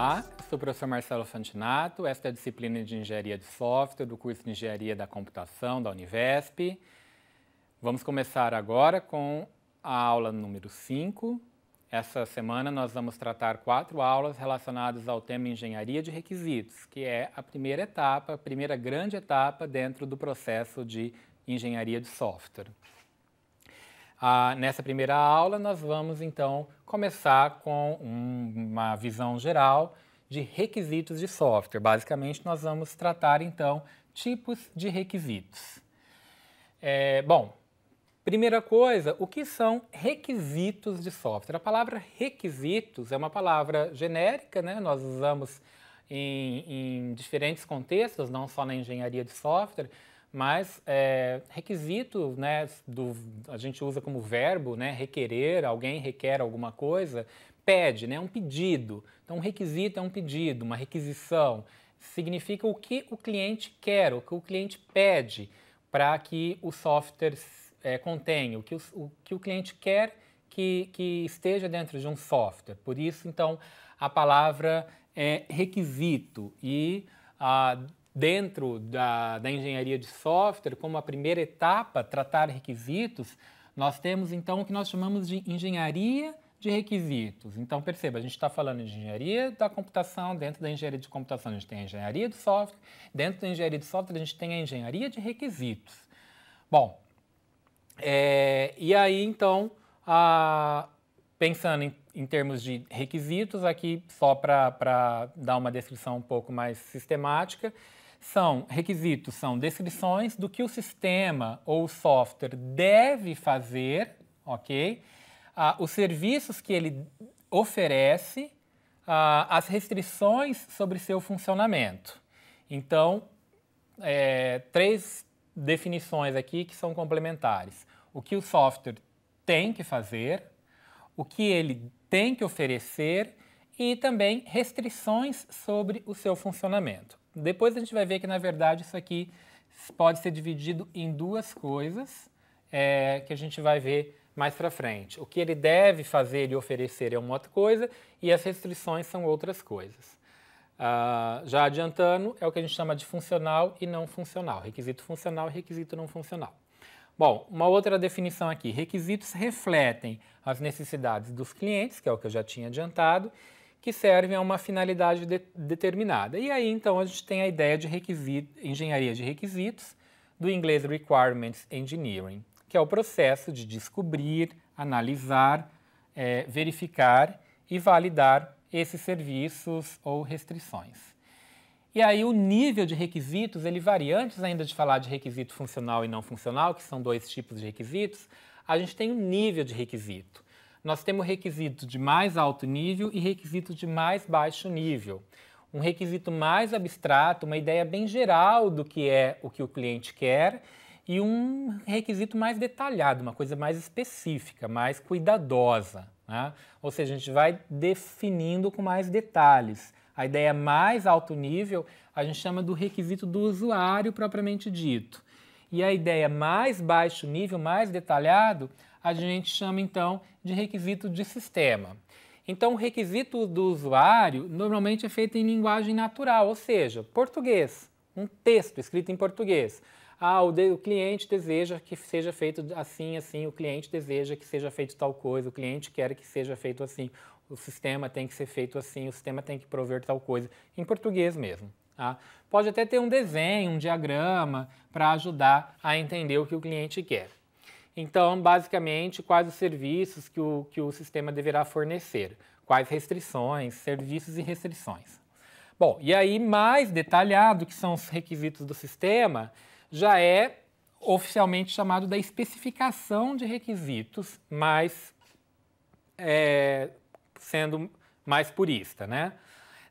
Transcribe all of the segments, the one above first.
Olá, sou o professor Marcelo Fantinato, esta é a disciplina de Engenharia de Software do curso de Engenharia da Computação da Univesp. Vamos começar agora com a aula número 5. Essa semana nós vamos tratar 4 aulas relacionadas ao tema Engenharia de Requisitos, que é a primeira etapa, a primeira grande etapa dentro do processo de Engenharia de Software. Nessa primeira aula, nós vamos, então, começar com uma visão geral de requisitos de software. Basicamente, nós vamos tratar, então, tipos de requisitos. Bom, primeira coisa, o que são requisitos de software? A palavra requisitos é uma palavra genérica, né? Nós usamos em diferentes contextos, não só na engenharia de software, mas requisito, né, a gente usa como verbo, né, requerer, alguém requer alguma coisa, pede, né, um pedido. Então, um requisito é um pedido, uma requisição. Significa o que o cliente quer, o que o cliente pede para que o software contenha, o que o cliente quer que esteja dentro de um software. Por isso, então, a palavra é requisito e dentro da engenharia de software, como a primeira etapa, tratar requisitos, nós temos então o que nós chamamos de engenharia de requisitos. Então perceba, a gente está falando de engenharia da computação, dentro da engenharia de computação a gente tem a engenharia de software, dentro da engenharia de software a gente tem a engenharia de requisitos. Bom, e aí então, pensando em termos de requisitos, aqui só para dar uma descrição um pouco mais sistemática, requisitos são descrições do que o sistema ou o software deve fazer, ok? Os serviços que ele oferece, as restrições sobre seu funcionamento. Então, 3 definições aqui que são complementares. O que o software tem que fazer, o que ele tem que oferecer e também restrições sobre o seu funcionamento. Depois a gente vai ver que, na verdade, isso aqui pode ser dividido em 2 coisas que a gente vai ver mais para frente. O que ele deve fazer e oferecer é uma outra coisa e as restrições são outras coisas. Já adiantando, é o que a gente chama de funcional e não funcional. Requisito funcional e requisito não funcional. Bom, uma outra definição aqui. Requisitos refletem as necessidades dos clientes, que é o que eu já tinha adiantado, que servem a uma finalidade determinada. E aí, então, a gente tem a ideia de engenharia de requisitos, do inglês Requirements Engineering, que é o processo de descobrir, analisar, verificar e validar esses serviços ou restrições. E aí o nível de requisitos, ele varia. Antes ainda de falar de requisito funcional e não funcional, que são 2 tipos de requisitos, a gente tem um nível de requisito. Nós temos requisito de mais alto nível e requisito de mais baixo nível. Um requisito mais abstrato, uma ideia bem geral do que é o que o cliente quer, e um requisito mais detalhado, uma coisa mais específica, mais cuidadosa, né? Ou seja, a gente vai definindo com mais detalhes. A ideia mais alto nível a gente chama do requisito do usuário propriamente dito. E a ideia mais baixo nível, mais detalhado, a gente chama então de requisito de sistema. Então o requisito do usuário normalmente é feito em linguagem natural, ou seja, português, um texto escrito em português. O cliente deseja que seja feito assim, assim, o cliente deseja que seja feito tal coisa, o cliente quer que seja feito assim, o sistema tem que ser feito assim, o sistema tem que prover tal coisa, em português mesmo. Tá? Pode até ter um desenho, um diagrama, para ajudar a entender o que o cliente quer. Então, basicamente, quais os serviços que o sistema deverá fornecer, quais restrições, serviços e restrições. Bom, e aí mais detalhado, que são os requisitos do sistema, já é oficialmente chamado da especificação de requisitos, mas sendo mais purista, né?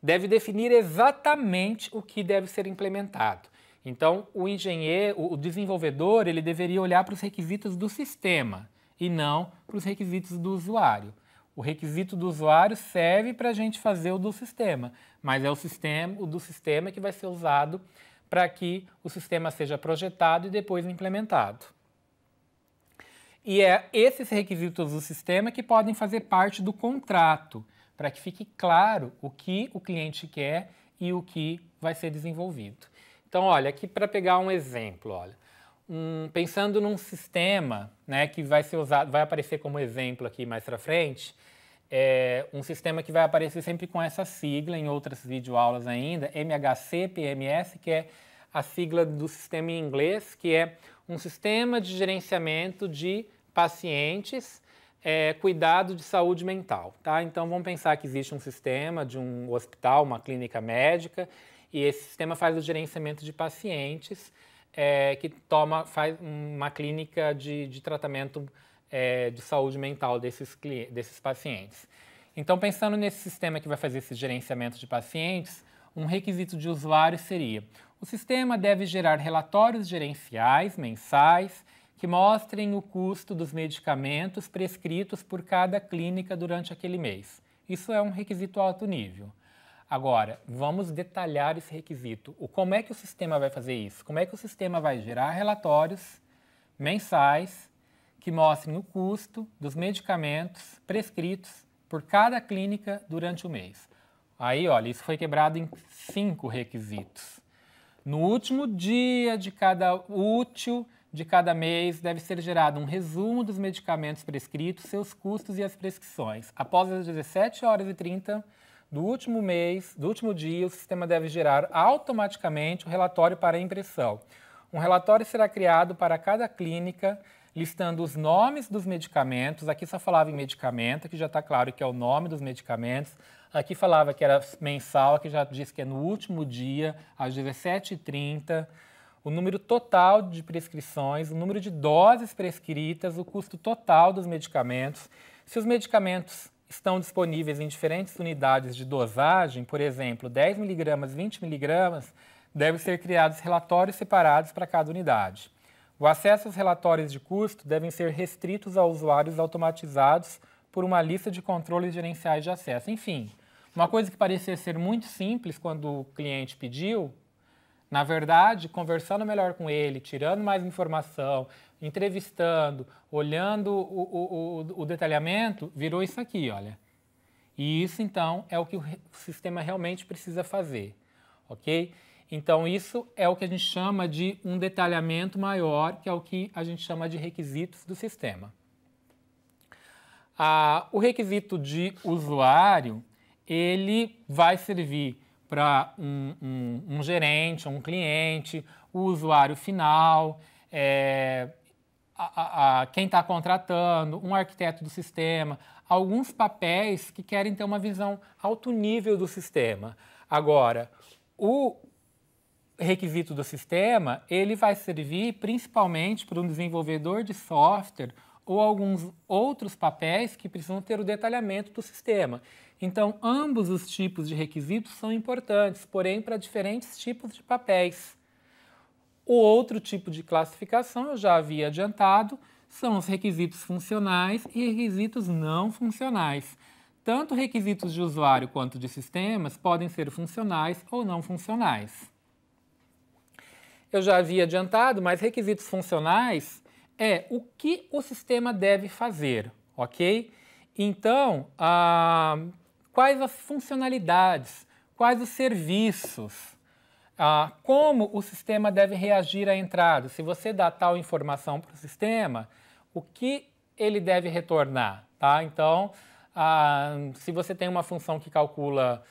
Deve definir exatamente o que deve ser implementado. Então, o engenheiro, o desenvolvedor, ele deveria olhar para os requisitos do sistema e não para os requisitos do usuário. O requisito do usuário serve para a gente fazer o do sistema, mas é o do sistema que vai ser usado para que o sistema seja projetado e depois implementado. E é esses requisitos do sistema que podem fazer parte do contrato. para que fique claro o que o cliente quer e o que vai ser desenvolvido. Então, olha, aqui para pegar um exemplo, olha, pensando num sistema, né, que vai ser usado, vai aparecer como exemplo aqui mais para frente, um sistema que vai aparecer sempre com essa sigla, em outras videoaulas ainda, MHC-PMS, que é a sigla do sistema em inglês, que é um sistema de gerenciamento de pacientes, cuidado de saúde mental, tá? Então, vamos pensar que existe um sistema de um hospital, uma clínica médica, e esse sistema faz o gerenciamento de pacientes que faz uma clínica de tratamento de saúde mental desses pacientes. Então, pensando nesse sistema que vai fazer esse gerenciamento de pacientes, um requisito de usuário seria: o sistema deve gerar relatórios gerenciais mensais que mostrem o custo dos medicamentos prescritos por cada clínica durante aquele mês. Isso é um requisito alto nível. Agora, vamos detalhar esse requisito. Como é que o sistema vai fazer isso? Como é que o sistema vai gerar relatórios mensais que mostrem o custo dos medicamentos prescritos por cada clínica durante o mês? Aí, olha, isso foi quebrado em 5 requisitos. No último dia de cada útil de cada mês, deve ser gerado um resumo dos medicamentos prescritos, seus custos e as prescrições. Após as 17h30 do último mês, do último dia, o sistema deve gerar automaticamente o relatório para impressão. Um relatório será criado para cada clínica, listando os nomes dos medicamentos. Aqui só falava em medicamento, aqui já está claro que é o nome dos medicamentos. Aqui falava que era mensal, aqui já diz que é no último dia, às 17h30. O número total de prescrições, o número de doses prescritas, o custo total dos medicamentos. Se os medicamentos estão disponíveis em diferentes unidades de dosagem, por exemplo, 10 mg, 20 mg, devem ser criados relatórios separados para cada unidade. O acesso aos relatórios de custo devem ser restritos a usuários automatizados por uma lista de controles gerenciais de acesso. Enfim, uma coisa que parecia ser muito simples quando o cliente pediu, na verdade, conversando melhor com ele, tirando mais informação, entrevistando, olhando o detalhamento, virou isso aqui, olha. E isso, então, é o que o sistema realmente precisa fazer, ok? Então, isso é o que a gente chama de um detalhamento maior, que é o que a gente chama de requisitos do sistema. O requisito de usuário, ele vai servir para um gerente, um cliente, o usuário final, quem está contratando, um arquiteto do sistema, alguns papéis que querem ter uma visão alto nível do sistema. Agora, o requisito do sistema, ele vai servir principalmente para um desenvolvedor de software ou alguns outros papéis que precisam ter o detalhamento do sistema. Então, ambos os tipos de requisitos são importantes, porém para diferentes tipos de papéis. O outro tipo de classificação, eu já havia adiantado, são os requisitos funcionais e requisitos não funcionais. Tanto requisitos de usuário quanto de sistemas podem ser funcionais ou não funcionais. Eu já havia adiantado, mas requisitos funcionais é o que o sistema deve fazer, ok? Então, quais as funcionalidades, quais os serviços, como o sistema deve reagir à entrada. Se você dá tal informação para o sistema, o que ele deve retornar, tá? Então, se você tem uma função que calcula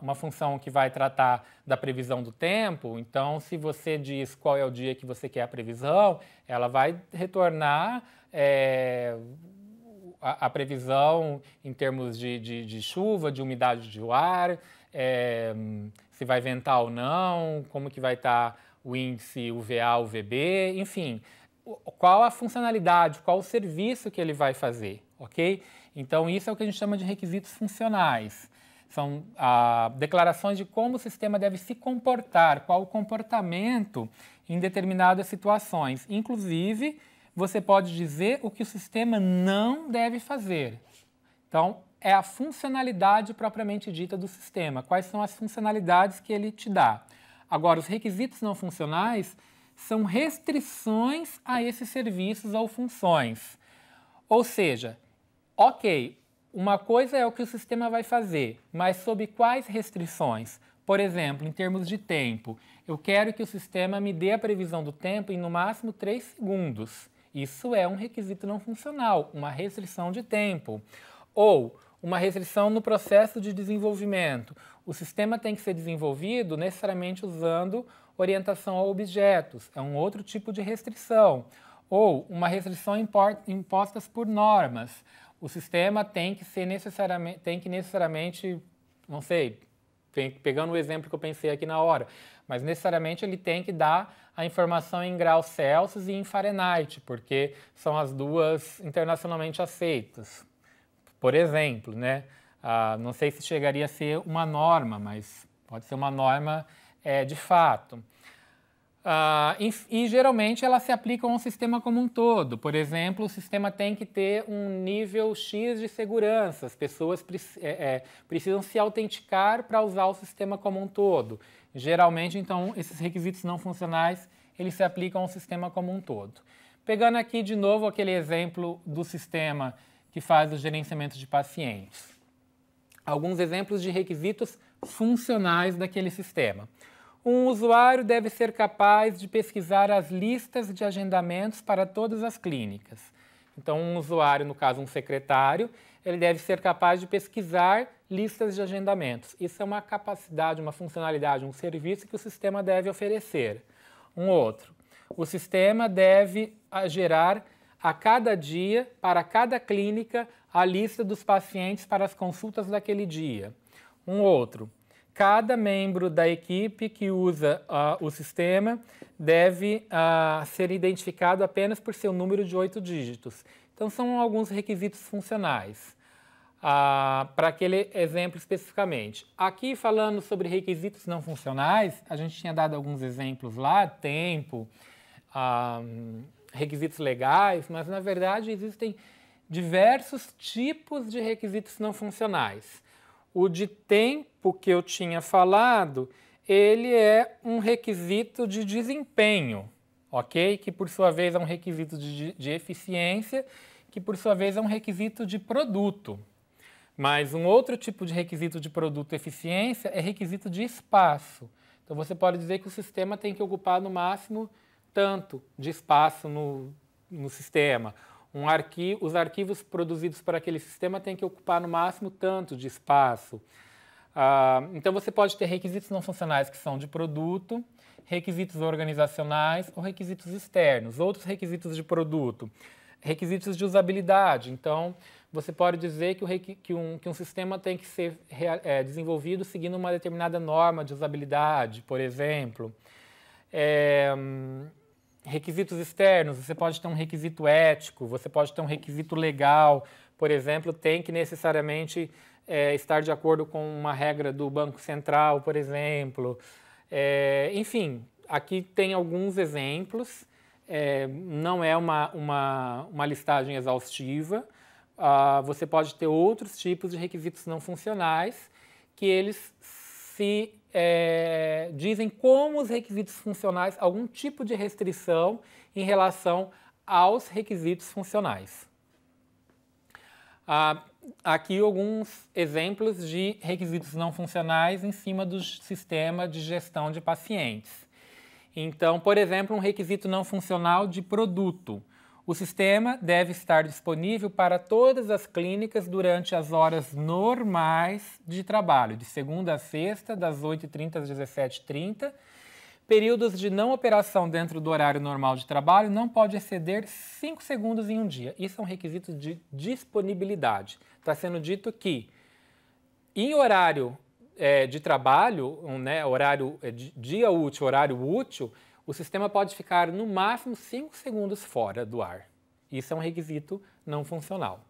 uma função que vai tratar da previsão do tempo, então se você diz qual é o dia que você quer a previsão, ela vai retornar a previsão em termos de chuva, de umidade do ar, se vai ventar ou não, como que vai estar o índice UVA, UVB, enfim, qual a funcionalidade, qual o serviço que ele vai fazer, ok? Então isso é o que a gente chama de requisitos funcionais. São declarações de como o sistema deve se comportar, qual o comportamento em determinadas situações. Inclusive, você pode dizer o que o sistema não deve fazer. Então, é a funcionalidade propriamente dita do sistema. Quais são as funcionalidades que ele te dá? Agora, os requisitos não funcionais são restrições a esses serviços ou funções. Ou seja, ok, uma coisa é o que o sistema vai fazer, mas sob quais restrições? Por exemplo, em termos de tempo, eu quero que o sistema me dê a previsão do tempo em no máximo 3 segundos. Isso é um requisito não funcional, uma restrição de tempo. Ou uma restrição no processo de desenvolvimento. O sistema tem que ser desenvolvido necessariamente usando orientação a objetos. É um outro tipo de restrição. Ou uma restrição imposta por normas. O sistema tem que necessariamente, não sei, pegando o exemplo que eu pensei aqui na hora, mas necessariamente ele tem que dar a informação em graus Celsius e em Fahrenheit, porque são as duas internacionalmente aceitas. Por exemplo, né? Não sei se chegaria a ser uma norma, mas pode ser uma norma de fato. E geralmente elas se aplicam ao sistema como um todo. Por exemplo, o sistema tem que ter um nível X de segurança. As pessoas precisam se autenticar para usar o sistema como um todo. Geralmente, então, esses requisitos não funcionais, eles se aplicam ao sistema como um todo. Pegando aqui de novo aquele exemplo do sistema que faz o gerenciamento de pacientes. Alguns exemplos de requisitos funcionais daquele sistema. Um usuário deve ser capaz de pesquisar as listas de agendamentos para todas as clínicas. Então, um usuário, no caso um secretário, ele deve ser capaz de pesquisar listas de agendamentos. Isso é uma capacidade, uma funcionalidade, um serviço que o sistema deve oferecer. Um outro, o sistema deve gerar a cada dia, para cada clínica, a lista dos pacientes para as consultas daquele dia. Um outro, cada membro da equipe que usa o sistema deve ser identificado apenas por seu número de 8 dígitos. Então, são alguns requisitos funcionais. Para aquele exemplo especificamente. Aqui, falando sobre requisitos não funcionais, a gente tinha dado alguns exemplos lá, tempo, requisitos legais, mas, na verdade, existem diversos tipos de requisitos não funcionais. O de tempo que eu tinha falado, ele é um requisito de desempenho, ok? Que, por sua vez, é um requisito de eficiência, que, por sua vez, é um requisito de produto. Mas um outro tipo de requisito de produto e eficiência é requisito de espaço. Então, você pode dizer que o sistema tem que ocupar no máximo tanto de espaço no sistema. Os arquivos produzidos por aquele sistema têm que ocupar no máximo tanto de espaço. Então, você pode ter requisitos não funcionais que são de produto, requisitos organizacionais ou requisitos externos. Outros requisitos de produto, requisitos de usabilidade. Então, você pode dizer que um sistema tem que ser desenvolvido seguindo uma determinada norma de usabilidade, por exemplo. Requisitos externos, você pode ter um requisito ético, você pode ter um requisito legal, por exemplo, tem que necessariamente estar de acordo com uma regra do Banco Central, por exemplo. Enfim, aqui tem alguns exemplos, não é uma listagem exaustiva. Você pode ter outros tipos de requisitos não funcionais que eles se dizem como os requisitos funcionais, algum tipo de restrição em relação aos requisitos funcionais. Aqui alguns exemplos de requisitos não funcionais em cima do sistema de gestão de pacientes. Então, por exemplo, um requisito não funcional de produto. O sistema deve estar disponível para todas as clínicas durante as horas normais de trabalho, de segunda a sexta, das 8h30 às 17h30. Períodos de não operação dentro do horário normal de trabalho não pode exceder 5 segundos em um dia. Isso é um requisito de disponibilidade. Está sendo dito que, em horário de trabalho, horário dia útil, horário útil, o sistema pode ficar no máximo 5 segundos fora do ar. Isso é um requisito não funcional.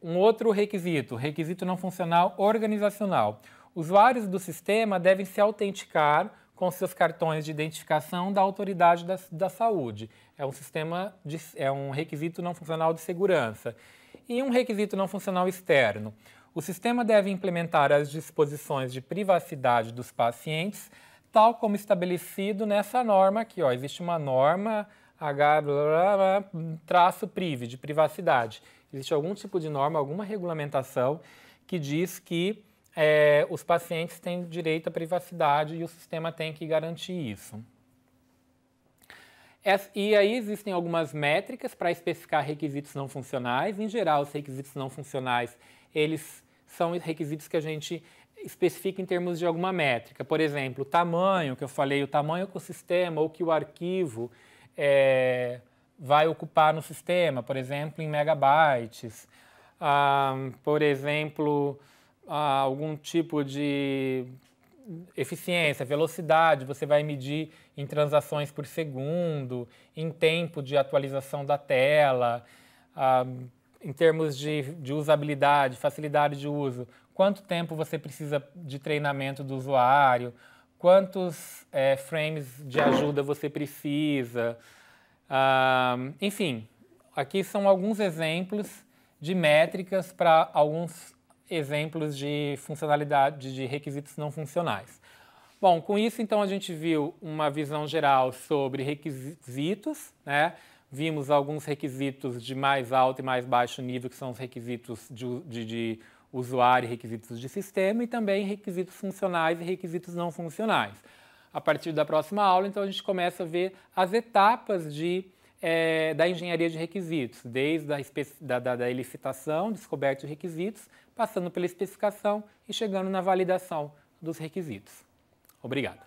Um outro requisito não funcional organizacional. Usuários do sistema devem se autenticar com seus cartões de identificação da autoridade da saúde. É um requisito não funcional de segurança. E um requisito não funcional externo. O sistema deve implementar as disposições de privacidade dos pacientes, tal como estabelecido nessa norma aqui. Existe uma norma H, blá, blá, blá, traço priv, de privacidade. Existe algum tipo de norma, alguma regulamentação que diz que os pacientes têm direito à privacidade e o sistema tem que garantir isso. E aí existem algumas métricas para especificar requisitos não funcionais. Em geral, os requisitos não funcionais, eles são requisitos que a gente especifica em termos de alguma métrica. Por exemplo, o tamanho, que eu falei, o tamanho que o sistema ou que o arquivo vai ocupar no sistema, por exemplo, em megabytes. Por exemplo, algum tipo de eficiência, velocidade, você vai medir em transações por segundo, em tempo de atualização da tela, em termos de usabilidade, facilidade de uso, quanto tempo você precisa de treinamento do usuário, quantos frames de ajuda você precisa. Enfim, aqui são alguns exemplos de métricas para alguns exemplos de funcionalidade de requisitos não funcionais. Bom, com isso, então, a gente viu uma visão geral sobre requisitos, né? Vimos alguns requisitos de mais alto e mais baixo nível, que são os requisitos de usuário e requisitos de sistema, e também requisitos funcionais e requisitos não funcionais. A partir da próxima aula, então, a gente começa a ver as etapas da engenharia de requisitos, desde a elicitação, descoberta de requisitos, passando pela especificação e chegando na validação dos requisitos. Obrigado.